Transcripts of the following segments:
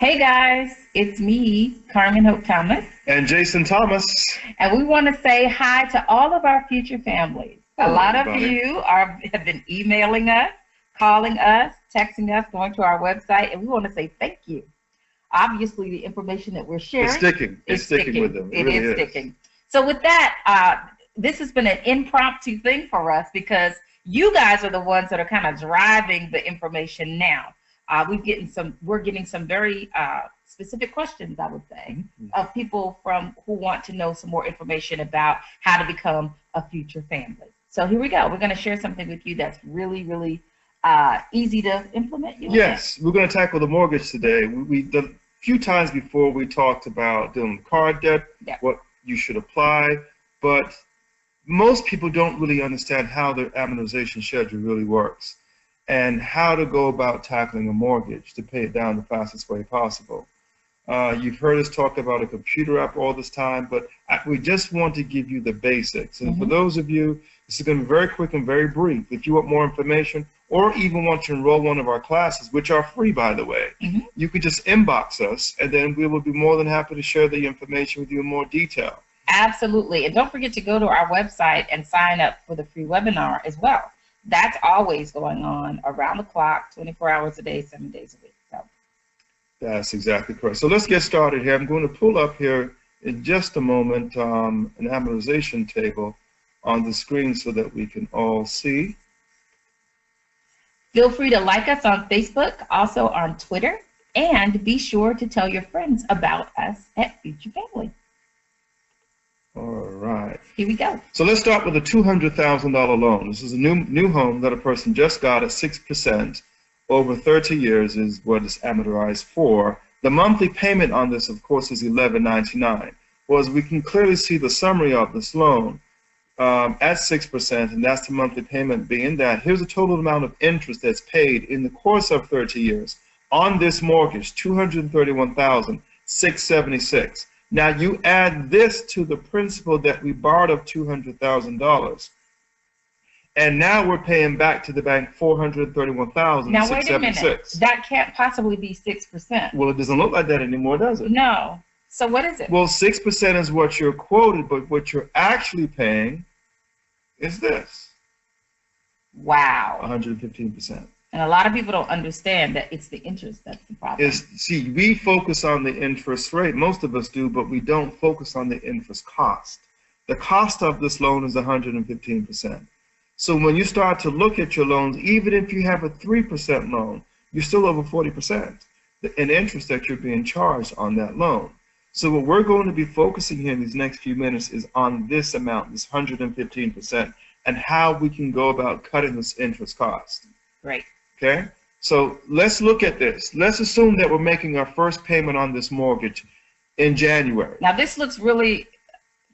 Hey guys, it's me, Carmen Thomas, And Jason Thomas. and we want to say hi to all of our future families. A Hello, lot of everybody. you have been emailing us, calling us, texting us, going to our website, and we want to say thank you. Obviously, the information that we're sharing It's sticking. It's sticking with them. It really is sticking. So with that, this has been an impromptu thing for us because you guys are the ones that are kind of driving the information now. We're getting some very specific questions, I would say, of people who want to know some more information about how to become a future family. So here we go. We're going to share something with you that's really, really easy to implement. Yes, we're going to tackle the mortgage today. The few times before we talked about dealing with card debt, what you should apply, but most people don't really understand how their amortization schedule really works and how to go about tackling a mortgage to pay it down the fastest way possible. You've heard us talk about a computer app all this time, but we just want to give you the basics. And for those of you, this is going to be very quick and very brief. If you want more information or even want to enroll one of our classes, which are free, by the way, you could just inbox us, and then we will be more than happy to share the information with you in more detail. Absolutely. And don't forget to go to our website and sign up for the free webinar as well. That's always going on around the clock, 24 hours a day, 7 days a week. So. That's exactly correct. So let's get started here. I'm going to pull up here in just a moment an amortization table on the screen so that we can all see. Feel free to like us on Facebook, also on Twitter, and be sure to tell your friends about us at Future Family. All right. Here we go. So let's start with a $200,000 loan. This is a new home that a person just got at 6% over 30 years is what it's amortized for. The monthly payment on this, of course, is $11.99. Well, as we can clearly see the summary of this loan at 6%, and that's the monthly payment being that. Here's the total amount of interest that's paid in the course of 30 years on this mortgage, $231,676. Now you add this to the principal that we borrowed of $200,000, and now we're paying back to the bank $431,676. Now wait a minute. That can't possibly be 6%. Well, it doesn't look like that anymore, does it? No. So what is it? Well, 6% is what you're quoted, but what you're actually paying is this. Wow. 115%. And a lot of people don't understand that it's the interest that's the problem. See, we focus on the interest rate, most of us do, but we don't focus on the interest cost. The cost of this loan is 115%. So when you start to look at your loans, even if you have a 3% loan, you're still over 40% in interest that you're being charged on that loan. So what we're going to be focusing here in these next few minutes is on this amount, this 115%, and how we can go about cutting this interest cost. Great. Okay, so let's look at this. Let's assume that we're making our first payment on this mortgage in January. Now this looks really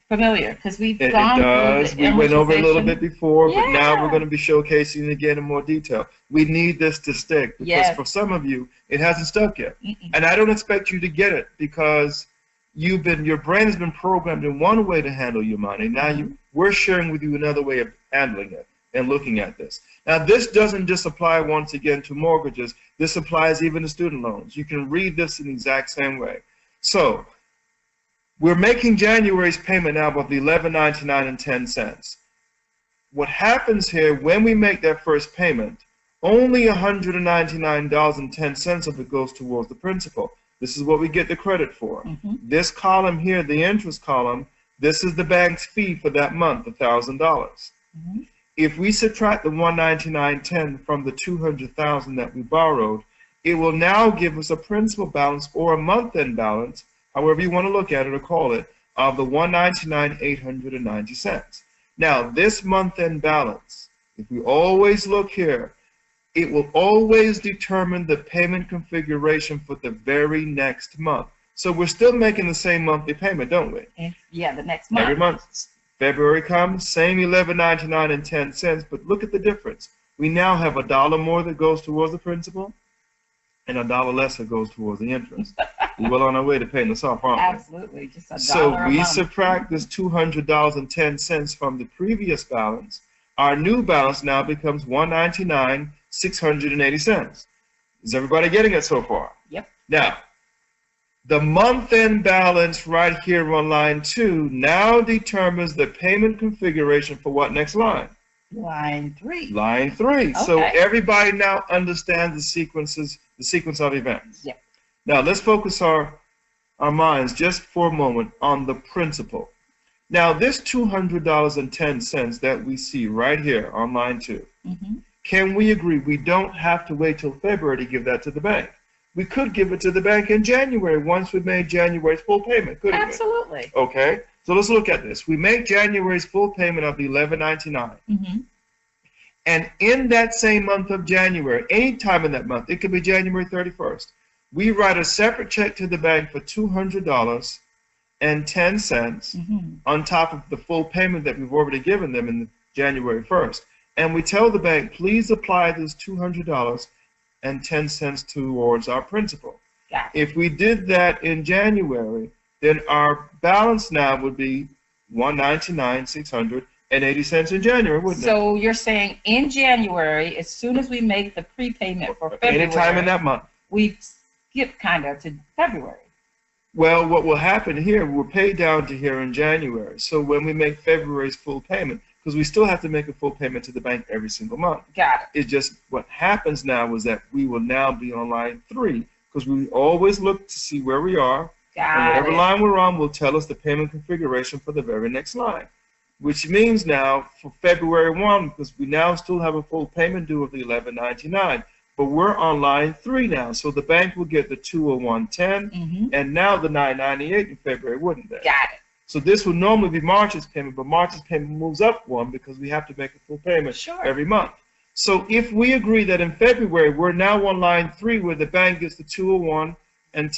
familiar because we've gone through the we went over a little bit before, but now we're going to be showcasing it again in more detail. We need this to stick because for some of you, it hasn't stuck yet. And I don't expect you to get it because your brain has been programmed in one way to handle your money. Now we're sharing with you another way of handling it and looking at this. Now this doesn't just apply once again to mortgages. This applies even to student loans. You can read this in the exact same way. So we're making January's payment now of the $11.99. What happens here when we make that first payment, only $199.10 of it goes towards the principal. This is what we get the credit for. This column here, the interest column, this is the bank's fee for that month, $1,000. If we subtract the $199.10 from the $200,000 that we borrowed, it will now give us a principal balance or a month-end balance, however you want to look at it or call it, of the $199,890. Now, this month-end balance, if we always look here, it will always determine the payment configuration for the very next month. So we're still making the same monthly payment, don't we? Yeah, the next month. Every month. February comes, same $11.99.10, but look at the difference. We now have $1 more that goes towards the principal and $1 less that goes towards the interest. We're well on our way to paying this off, aren't we? Absolutely, just $1 So a we month. subtract this $200.10 from the previous balance. Our new balance now becomes $199,680. Is everybody getting it so far? Yep. Now, The month-end balance right here on line 2 now determines the payment configuration for what next line? Line 3. Line 3. Okay. So everybody now understands the sequence of events. Yeah. Now let's focus our minds just for a moment on the principal. Now this $200.10 that we see right here on line 2, can we agree we don't have to wait till February to give that to the bank? We could give it to the bank in January once we've made January's full payment, couldn't we? Absolutely. Okay, so let's look at this. We make January's full payment of $11.99. And in that same month of January, any time in that month, it could be January 31st, we write a separate check to the bank for $200.10 on top of the full payment that we've already given them in January 1st. And we tell the bank, please apply this $200.10 towards our principal. Yeah. If we did that in January, then our balance now would be $199,680 in January, wouldn't it? So you're saying in January, as soon as we make the prepayment for February, any time in that month, we skip kind of to February. Well, what will happen here, we're paid down to here in January. So when we make February's full payment, because we still have to make a full payment to the bank every single month. Got it. It's just what happens now is that we will now be on line 3 because we always look to see where we are. And whatever line we're on will tell us the payment configuration for the very next line. Which means now for February 1, because we now still have a full payment due of the $11.99, but we're on line 3 now. So the bank will get the $201.10 and now the $9.98 in February, wouldn't they? Got it. So this would normally be March's payment, but March's payment moves up 1 because we have to make a full payment every month. So if we agree that in February we're now on line 3 where the bank gets the $201.10 and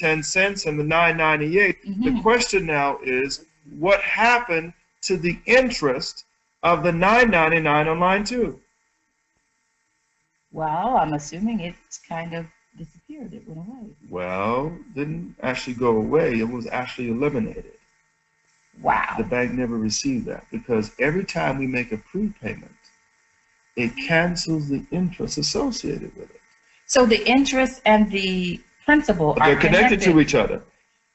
the $9.98, the question now is what happened to the interest of the $9.99 on line 2? Well, I'm assuming it's kind of disappeared. It went away. Well, didn't actually go away. It was actually eliminated. Wow. The bank never received that because every time we make a prepayment, it cancels the interest associated with it. So the interest and the principal are connected to each other.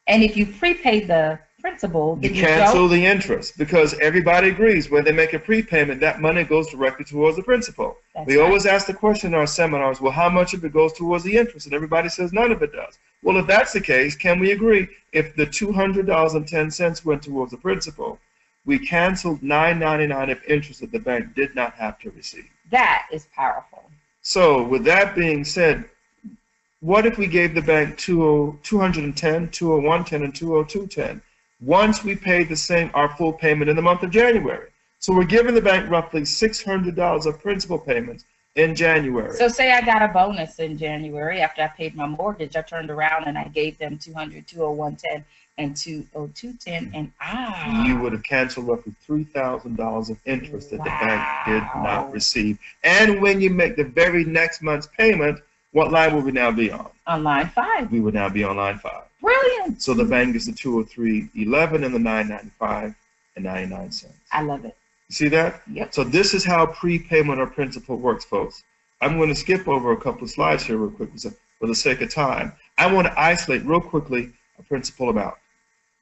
And if you prepay the principal, then you cancel the interest because everybody agrees when they make a prepayment, that money goes directly towards the principal. We always ask the question in our seminars, well, how much of it goes towards the interest? And everybody says none of it does. Well, if that's the case, can we agree if the $200.10 went towards the principal, we canceled $9.99 of interest that the bank did not have to receive? That is powerful. So with that being said, what if we gave the bank $210, $201.10, and $202.10 once we paid our full payment in the month of January? So we're giving the bank roughly $600 of principal payments in January. So say I got a bonus in January after I paid my mortgage. I turned around and I gave them $200, $201.10, and $202.10, and you would have canceled roughly $3,000 of interest that the bank did not receive. And when you make the very next month's payment, what line will we now be on? On line 5. We would now be on line 5. Brilliant. So the bank gets the $203.11 and the $995.99. I love it. You see that? Yep. So this is how prepayment or principal works, folks. I'm going to skip over a couple of slides here real quick for the sake of time. I want to isolate real quickly a principal amount.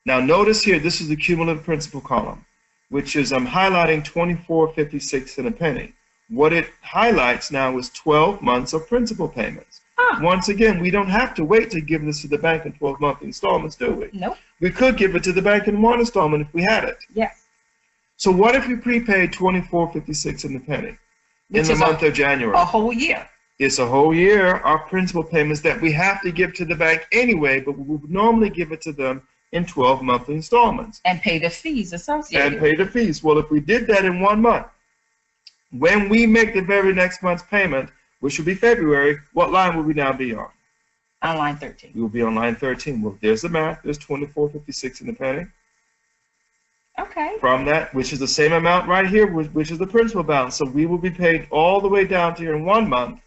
Now notice here, this is the cumulative principal column, which is I'm highlighting 24.56 and a penny. What it highlights now is 12 months of principal payments. Once again, we don't have to wait to give this to the bank in 12-month installments, do we? Nope. We could give it to the bank in one installment if we had it. Yes. So what if we prepaid 24.56 and a penny in the month of January? A whole year. It's a whole year. Our principal payments that we have to give to the bank anyway, but we would normally give it to them in 12 monthly installments. And pay the fees associated. And pay the fees. Well, if we did that in 1 month, when we make the very next month's payment, which would be February, what line will we now be on? On line 13. We will be on line 13. Well, there's the math. There's 24.56 and a penny. Okay. From that, which is the same amount right here, which is the principal balance. So we will be paid all the way down to here in 1 month.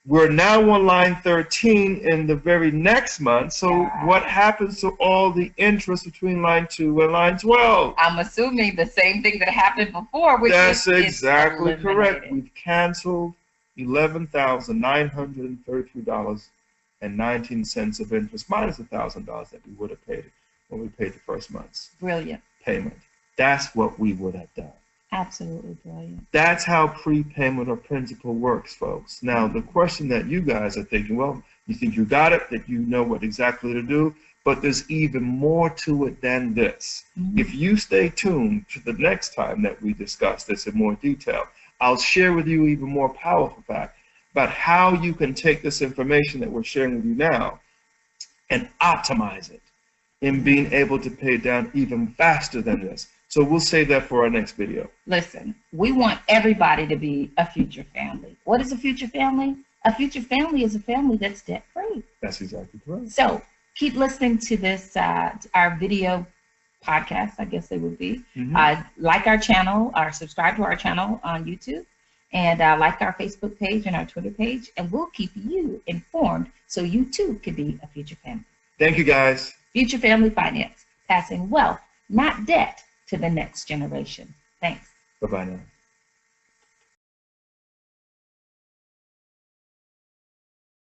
We're now on line 13 in the very next month. So what happens to all the interest between line 2 and line 12? I'm assuming the same thing that happened before, which That's exactly correct. We've canceled $11,933 and 19 cents of interest minus $1,000 that we would have paid when we paid the first month's Brilliant. payment. That's what we would have done. Absolutely brilliant. That's how prepayment or principal works, folks. Now, the question that you guys are thinking, well, you think you got it, that you know what exactly to do, but there's even more to it than this. If you stay tuned to the next time that we discuss this in more detail, I'll share with you even more powerful fact about how you can take this information that we're sharing with you now and optimize it in being able to pay it down even faster than this. So we'll save that for our next video. Listen, we want everybody to be a future family. What is a future family? A future family is a family that's debt-free. That's exactly correct. So keep listening to this, our video podcast, I guess they would be. Like our channel, or subscribe to our channel on YouTube, and like our Facebook page and our Twitter page, and we'll keep you informed so you too can be a future family. Thank you, guys. Future Family Finance, passing wealth, not debt, to the next generation. Thanks. Bye-bye now.